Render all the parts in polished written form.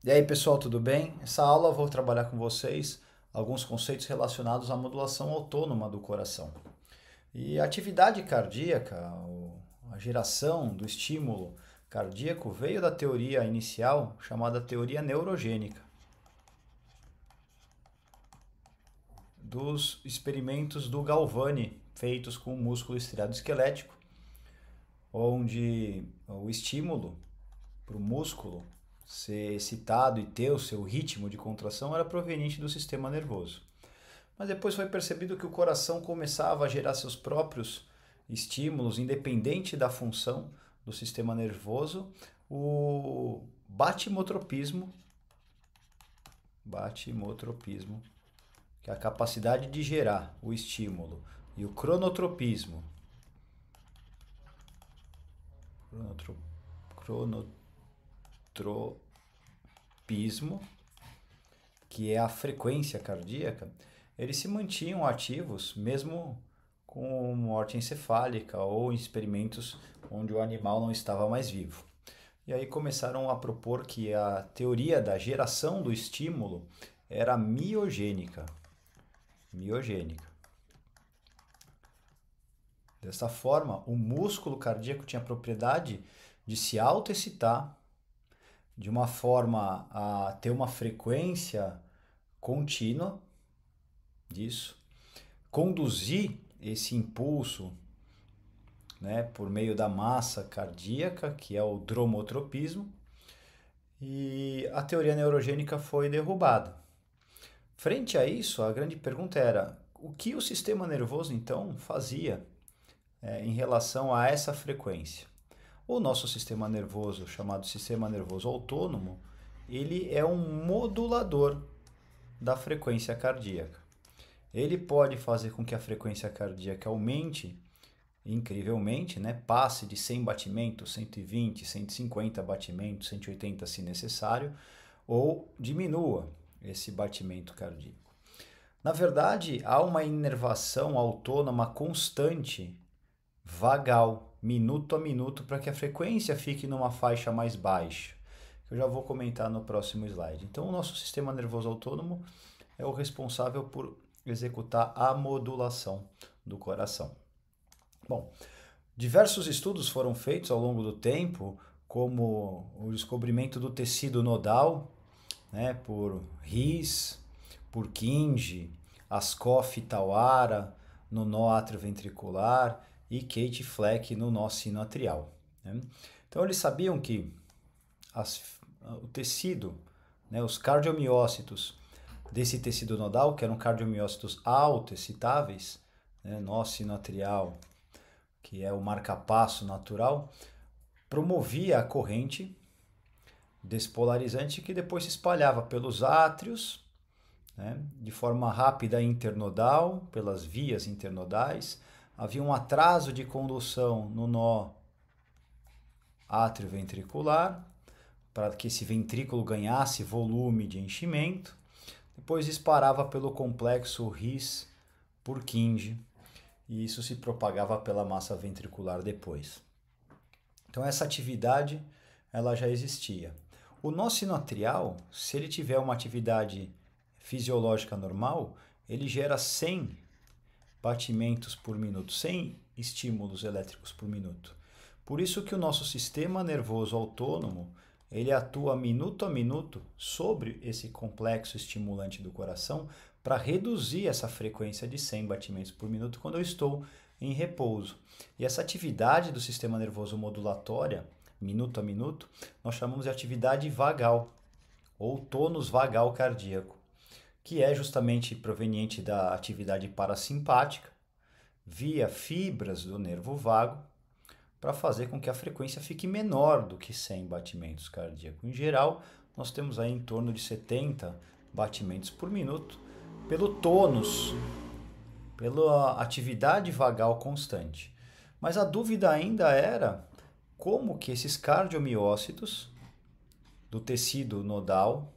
E aí, pessoal, tudo bem? Essa aula eu vou trabalhar com vocês alguns conceitos relacionados à modulação autônoma do coração. E a atividade cardíaca, a geração do estímulo cardíaco, veio da teoria inicial chamada teoria neurogênica, dos experimentos do Galvani feitos com o músculo estriado esquelético, onde o estímulo para o músculo ser excitado e ter o seu ritmo de contração era proveniente do sistema nervoso. Mas depois foi percebido que o coração começava a gerar seus próprios estímulos, independente da função do sistema nervoso, o batimotropismo, que é a capacidade de gerar o estímulo, e o cronotropismo, que é a frequência cardíaca, eles se mantinham ativos mesmo com morte encefálica ou em experimentos onde o animal não estava mais vivo. E aí começaram a propor que a teoria da geração do estímulo era miogênica. Miogênica. Dessa forma, o músculo cardíaco tinha a propriedade de se autoexcitar de uma forma a ter uma frequência contínua disso, conduzir esse impulso, né, por meio da massa cardíaca, que é o dromotropismo, e a teoria neurogênica foi derrubada. Frente a isso, a grande pergunta era: o que o sistema nervoso então fazia em relação a essa frequência? O nosso sistema nervoso, chamado sistema nervoso autônomo, ele é um modulador da frequência cardíaca. Ele pode fazer com que a frequência cardíaca aumente incrivelmente, né? Passe de 100 batimentos, 120, 150 batimentos, 180 se necessário, ou diminua esse batimento cardíaco. Na verdade, há uma inervação autônoma constante, vagal, minuto a minuto, para que a frequência fique numa faixa mais baixa, que eu já vou comentar no próximo slide. Então, o nosso sistema nervoso autônomo é o responsável por executar a modulação do coração. Bom, diversos estudos foram feitos ao longo do tempo, como o descobrimento do tecido nodal, né, por His, por Kinji, Ascoff e Tawara no nó atrioventricular e Kate Fleck no nó sinoatrial. Né? Então eles sabiam que as, o tecido, né, os cardiomiócitos desse tecido nodal, que eram cardiomiócitos autoexcitáveis, né, nó sinoatrial, que é o marcapasso natural, promovia a corrente despolarizante que depois se espalhava pelos átrios, né, de forma rápida internodal, pelas vias internodais. Havia um atraso de condução no nó atrioventricular, para que esse ventrículo ganhasse volume de enchimento. Depois disparava pelo complexo His-Purkinje, e isso se propagava pela massa ventricular depois. Então essa atividade ela já existia. O nó sinoatrial, se ele tiver uma atividade fisiológica normal, ele gera 100 batimentos por minuto, 100 estímulos elétricos por minuto. Por isso que o nosso sistema nervoso autônomo, ele atua minuto a minuto sobre esse complexo estimulante do coração para reduzir essa frequência de 100 batimentos por minuto quando eu estou em repouso. E essa atividade do sistema nervoso modulatória, minuto a minuto, nós chamamos de atividade vagal ou tônus vagal cardíaco, que é justamente proveniente da atividade parasimpática via fibras do nervo vago para fazer com que a frequência fique menor do que 100 batimentos cardíacos. Em geral, nós temos aí em torno de 70 batimentos por minuto pelo tônus, pela atividade vagal constante. Mas a dúvida ainda era como que esses cardiomiócitos do tecido nodal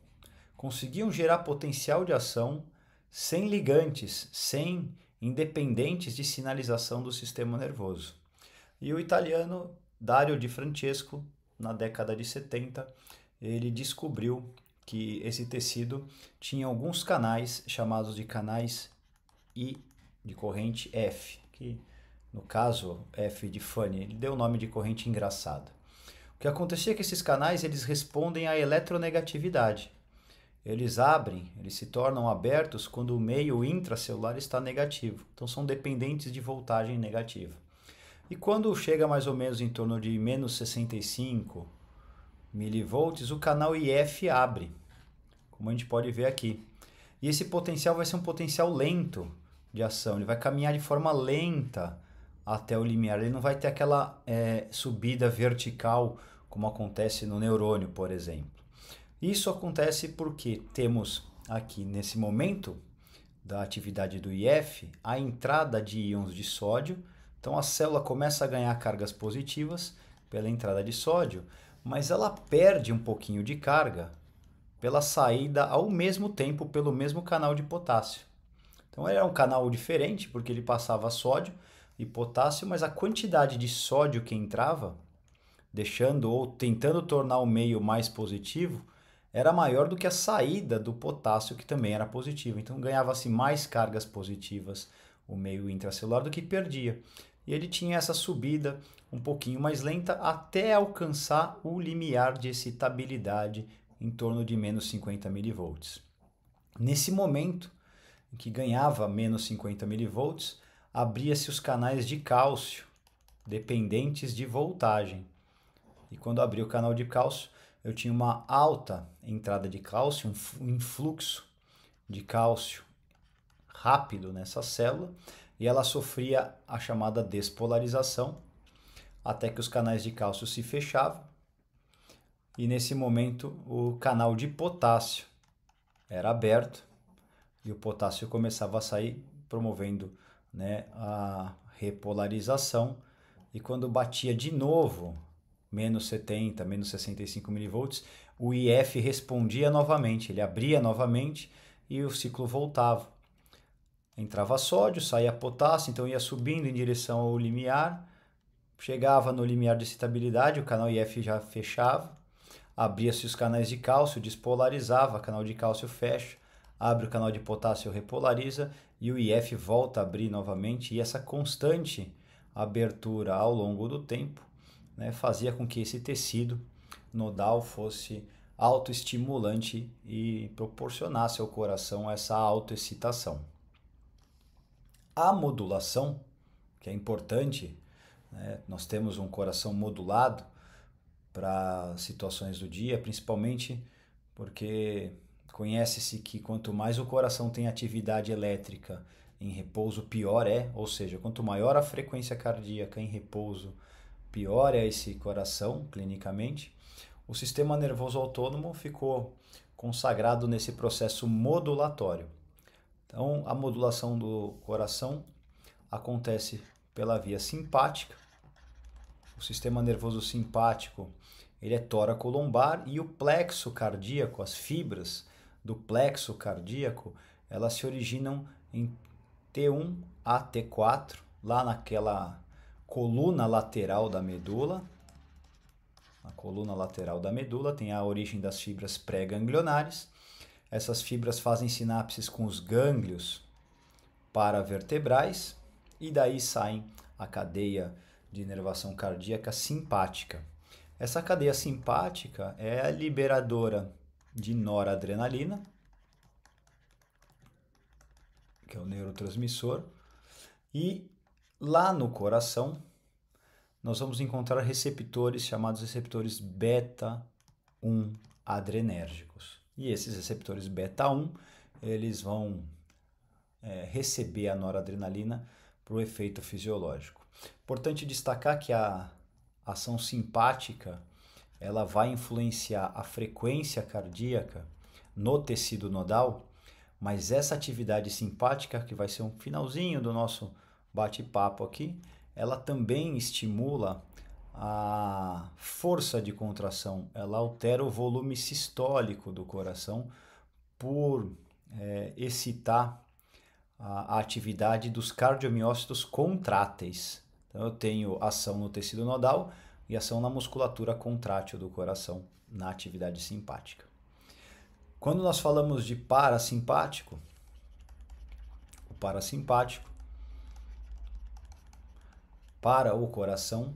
conseguiam gerar potencial de ação sem ligantes, sem independentes de sinalização do sistema nervoso. E o italiano Dario Di Francesco, na década de 70, ele descobriu que esse tecido tinha alguns canais chamados de canais I de corrente F, que no caso F de Fanny, ele deu o nome de corrente engraçada. O que acontecia é que esses canais eles respondem à eletronegatividade. Eles abrem, eles se tornam abertos quando o meio intracelular está negativo. Então são dependentes de voltagem negativa. E quando chega mais ou menos em torno de menos 65 milivolts, o canal IF abre, como a gente pode ver aqui. E esse potencial vai ser um potencial lento de ação, ele vai caminhar de forma lenta até o limiar, ele não vai ter aquela subida vertical como acontece no neurônio, por exemplo. Isso acontece porque temos aqui nesse momento da atividade do IF a entrada de íons de sódio, então a célula começa a ganhar cargas positivas pela entrada de sódio, mas ela perde um pouquinho de carga pela saída ao mesmo tempo pelo mesmo canal de potássio. Então ele era um canal diferente porque ele passava sódio e potássio, mas a quantidade de sódio que entrava, deixando ou tentando tornar o meio mais positivo, era maior do que a saída do potássio, que também era positivo. Então ganhava-se mais cargas positivas o meio intracelular do que perdia. E ele tinha essa subida um pouquinho mais lenta até alcançar o limiar de excitabilidade em torno de menos 50 milivolts. Nesse momento em que ganhava menos 50 milivolts, abria-se os canais de cálcio, dependentes de voltagem. E quando abri o canal de cálcio, eu tinha uma alta entrada de cálcio, um influxo de cálcio rápido nessa célula, e ela sofria a chamada despolarização, até que os canais de cálcio se fechavam, e nesse momento o canal de potássio era aberto, e o potássio começava a sair, promovendo, né, a repolarização, e quando batia de novo menos 70, menos 65 milivolts, o IF respondia novamente, ele abria novamente e o ciclo voltava. Entrava sódio, saía potássio, então ia subindo em direção ao limiar, chegava no limiar de excitabilidade, o canal IF já fechava, abria-se os canais de cálcio, despolarizava, o canal de cálcio fecha, abre o canal de potássio, repolariza e o IF volta a abrir novamente, e essa constante abertura ao longo do tempo, né, fazia com que esse tecido nodal fosse autoestimulante e proporcionasse ao coração essa autoexcitação. A modulação, que é importante, né, nós temos um coração modulado para situações do dia, principalmente porque conhece-se que quanto mais o coração tem atividade elétrica em repouso, pior é, ou seja, quanto maior a frequência cardíaca em repouso, pior é esse coração clinicamente. O sistema nervoso autônomo ficou consagrado nesse processo modulatório. Então, a modulação do coração acontece pela via simpática. O sistema nervoso simpático, ele é tóraco-lombar, e o plexo cardíaco, as fibras do plexo cardíaco, elas se originam em T1 a T4, lá naquela coluna lateral da medula. A coluna lateral da medula tem a origem das fibras pré-ganglionares. Essas fibras fazem sinapses com os gânglios paravertebrais e daí saem a cadeia de inervação cardíaca simpática. Essa cadeia simpática é a liberadora de noradrenalina, que é o neurotransmissor, e lá no coração nós vamos encontrar receptores chamados receptores beta-1 adrenérgicos. E esses receptores beta-1, eles vão receber a noradrenalina para o efeito fisiológico. Importante destacar que a ação simpática ela vai influenciar a frequência cardíaca no tecido nodal, mas essa atividade simpática, que vai ser um finalzinho do nosso bate-papo aqui, ela também estimula a força de contração, ela altera o volume sistólico do coração por excitar a atividade dos cardiomiócitos contráteis. Então eu tenho ação no tecido nodal e ação na musculatura contrátil do coração na atividade simpática. Quando nós falamos de parasimpático, o parasimpático para o coração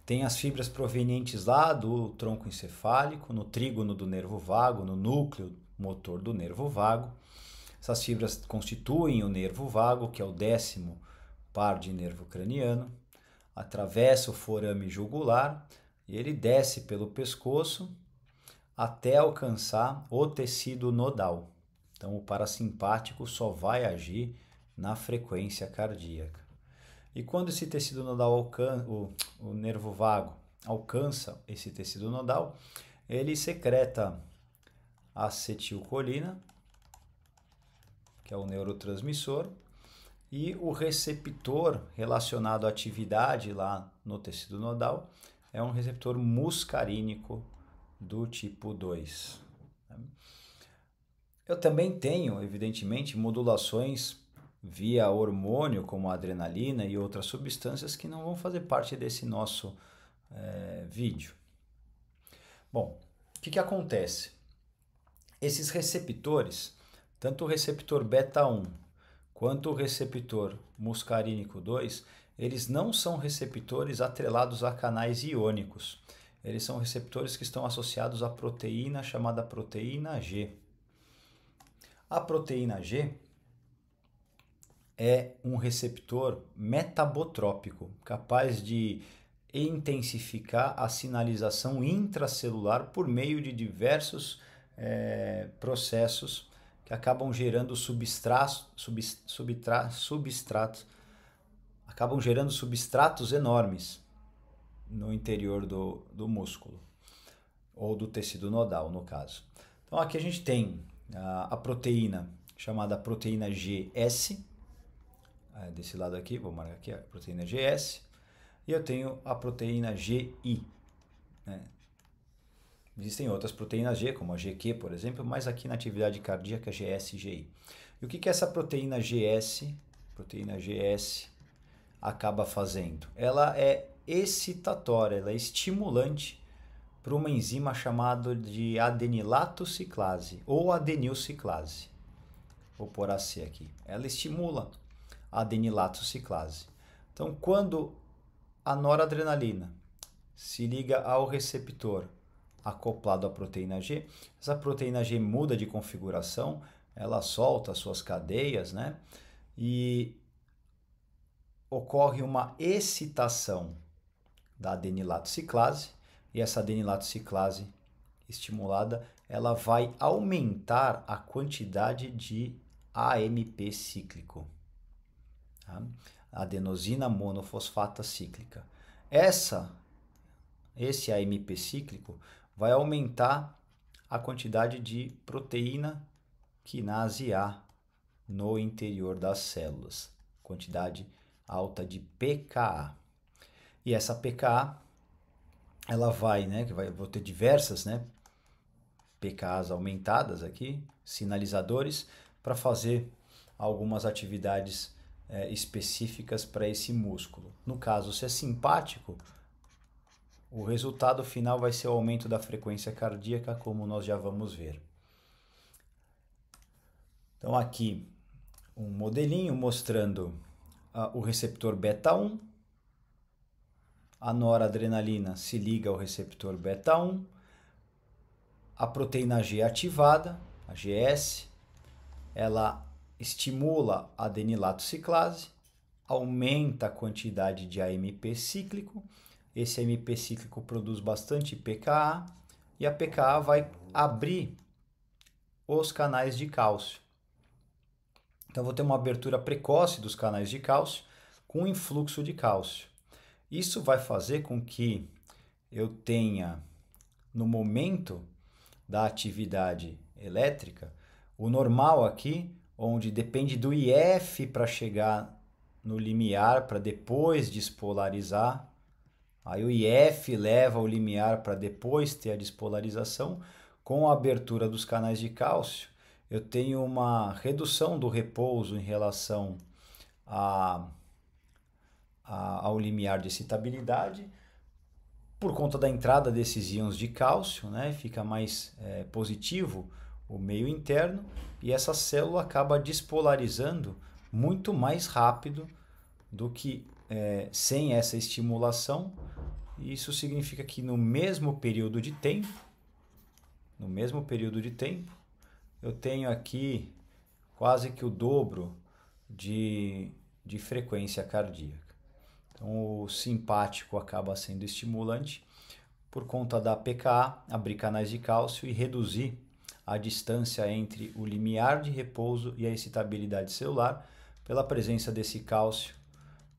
tem as fibras provenientes lá do tronco encefálico, no trígono do nervo vago, no núcleo motor do nervo vago. Essas fibras constituem o nervo vago, que é o 10º par de nervo craniano, atravessa o forame jugular e ele desce pelo pescoço até alcançar o tecido nodal. Então, o parasimpático só vai agir na frequência cardíaca. E quando esse tecido nodal alcança, o nervo vago alcança esse tecido nodal, ele secreta acetilcolina, que é o neurotransmissor, e o receptor relacionado à atividade lá no tecido nodal é um receptor muscarínico do tipo 2. Eu também tenho, evidentemente, modulações via hormônio, como a adrenalina e outras substâncias que não vão fazer parte desse nosso vídeo. Bom, o que acontece? Esses receptores, tanto o receptor beta 1 quanto o receptor muscarínico 2, eles não são receptores atrelados a canais iônicos. Eles são receptores que estão associados à proteína chamada proteína G. A proteína G é um receptor metabotrópico, capaz de intensificar a sinalização intracelular por meio de diversos processos que acabam gerando substratos enormes no interior do músculo, ou do tecido nodal, no caso. Então aqui a gente tem a proteína chamada proteína GS, desse lado aqui, vou marcar aqui a proteína GS, e eu tenho a proteína GI. Né? Existem outras proteínas G, como a GQ, por exemplo, mas aqui na atividade cardíaca GS e GI. E o que essa proteína GS acaba fazendo? Ela é excitatória, ela é estimulante para uma enzima chamada de adenilato ciclase ou adenilciclase. Vou pôr a C aqui. Ela estimula a adenilato ciclase. Então, quando a noradrenalina se liga ao receptor acoplado à proteína G, essa proteína G muda de configuração, ela solta suas cadeias, né? E ocorre uma excitação da adenilato ciclase, e essa adenilato ciclase estimulada, ela vai aumentar a quantidade de AMP cíclico, tá? Adenosina monofosfata cíclica. Esse AMP cíclico vai aumentar a quantidade de proteína quinase A no interior das células, quantidade alta de pKa. E essa pKa, ela vai, né, vou ter diversas, né, pKas aumentadas aqui, sinalizadores, para fazer algumas atividades específicas para esse músculo. No caso, se é simpático, o resultado final vai ser o aumento da frequência cardíaca, como nós já vamos ver. Então aqui um modelinho mostrando o receptor beta 1, a noradrenalina se liga ao receptor beta 1, a proteína G ativada, a GS, ela estimula a adenilato ciclase, aumenta a quantidade de AMP cíclico, esse AMP cíclico produz bastante pKa, e a pKa vai abrir os canais de cálcio. Então, vou ter uma abertura precoce dos canais de cálcio com influxo de cálcio. Isso vai fazer com que eu tenha, no momento da atividade elétrica, o normal aqui, onde depende do IF para chegar no limiar, para depois despolarizar. Aí o IF leva o limiar para depois ter a despolarização. Com a abertura dos canais de cálcio, eu tenho uma redução do repouso em relação ao limiar de excitabilidade, por conta da entrada desses íons de cálcio, né? Fica mais positivo o meio interno e essa célula acaba despolarizando muito mais rápido do que sem essa estimulação. Isso significa que no mesmo período de tempo, eu tenho aqui quase que o dobro de frequência cardíaca. Então, o simpático acaba sendo estimulante por conta da pKa, abrir canais de cálcio e reduzir a distância entre o limiar de repouso e a excitabilidade celular, pela presença desse cálcio,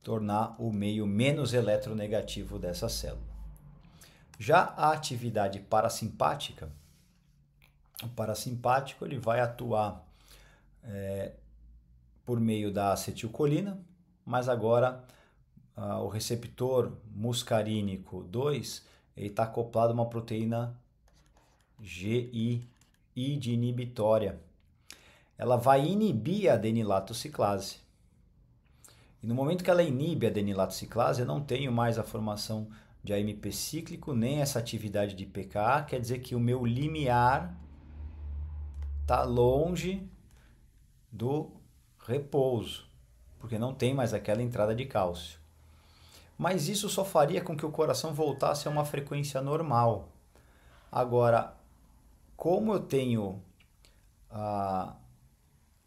tornar o meio menos eletronegativo dessa célula. Já a atividade parasimpática, o parasimpático ele vai atuar por meio da acetilcolina, mas agora o receptor muscarínico 2 está acoplado a uma proteína GI de inibitória. Ela vai inibir a adenilatociclase. E no momento que ela inibe a adenilatociclase, eu não tenho mais a formação de AMP cíclico, nem essa atividade de pKa, quer dizer que o meu limiar está longe do repouso, porque não tem mais aquela entrada de cálcio. Mas isso só faria com que o coração voltasse a uma frequência normal. Agora, como eu tenho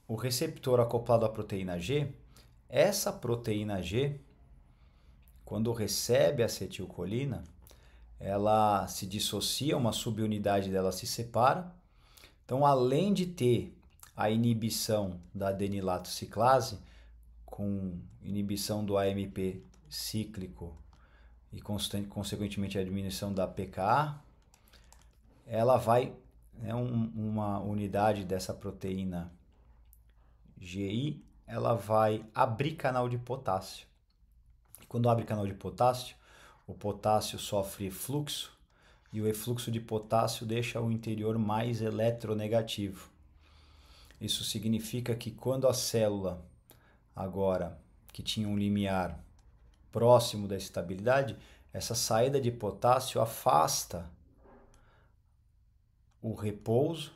o receptor acoplado à proteína G, essa proteína G, quando recebe a acetilcolina, ela se dissocia, uma subunidade dela se separa. Então, além de ter a inibição da adenilatociclase, com inibição do AMP cíclico e consequentemente a diminuição da pKa, ela vai, uma unidade dessa proteína GI, ela vai abrir canal de potássio. E quando abre canal de potássio, o potássio sofre efluxo e o efluxo de potássio deixa o interior mais eletronegativo. Isso significa que quando a célula agora que tinha um limiar próximo da estabilidade, essa saída de potássio afasta o repouso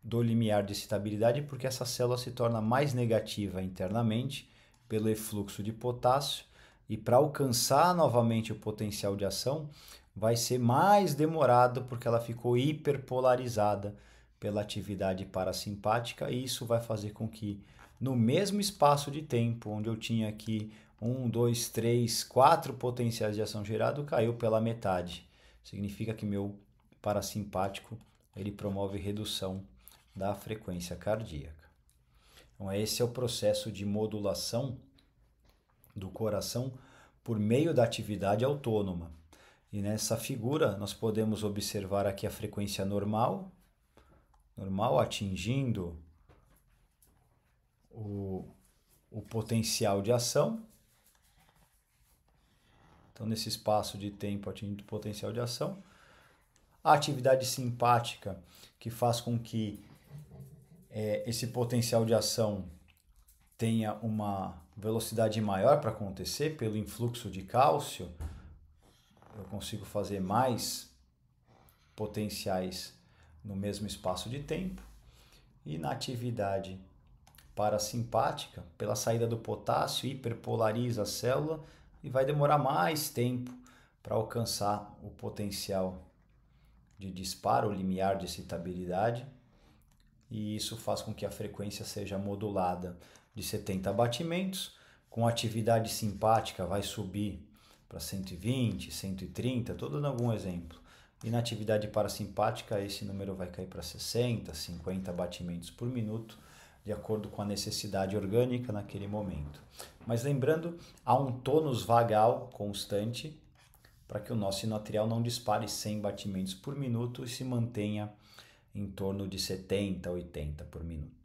do limiar de estabilidade, porque essa célula se torna mais negativa internamente pelo efluxo de potássio, e para alcançar novamente o potencial de ação vai ser mais demorado, porque ela ficou hiperpolarizada pela atividade parasimpática, e isso vai fazer com que no mesmo espaço de tempo, onde eu tinha aqui 1, 2, 3, 4 potenciais de ação gerado, caiu pela metade. Significa que meu parasimpático ele promove redução da frequência cardíaca. Então, esse é o processo de modulação do coração por meio da atividade autônoma. E nessa figura nós podemos observar aqui a frequência normal atingindo o potencial de ação. Então, nesse espaço de tempo atingindo o potencial de ação. A atividade simpática, que faz com que esse potencial de ação tenha uma velocidade maior para acontecer pelo influxo de cálcio, eu consigo fazer mais potenciais no mesmo espaço de tempo. E na atividade parasimpática, pela saída do potássio, hiperpolariza a célula e vai demorar mais tempo para alcançar o potencial de disparo, o limiar de excitabilidade, e isso faz com que a frequência seja modulada de 70 batimentos. Com atividade simpática vai subir para 120, 130, estou dando algum exemplo. E na atividade parasimpática esse número vai cair para 60, 50 batimentos por minuto, de acordo com a necessidade orgânica naquele momento. Mas lembrando, há um tônus vagal constante para que o nosso sino atrial não dispare 100 batimentos por minuto e se mantenha em torno de 70, 80 por minuto.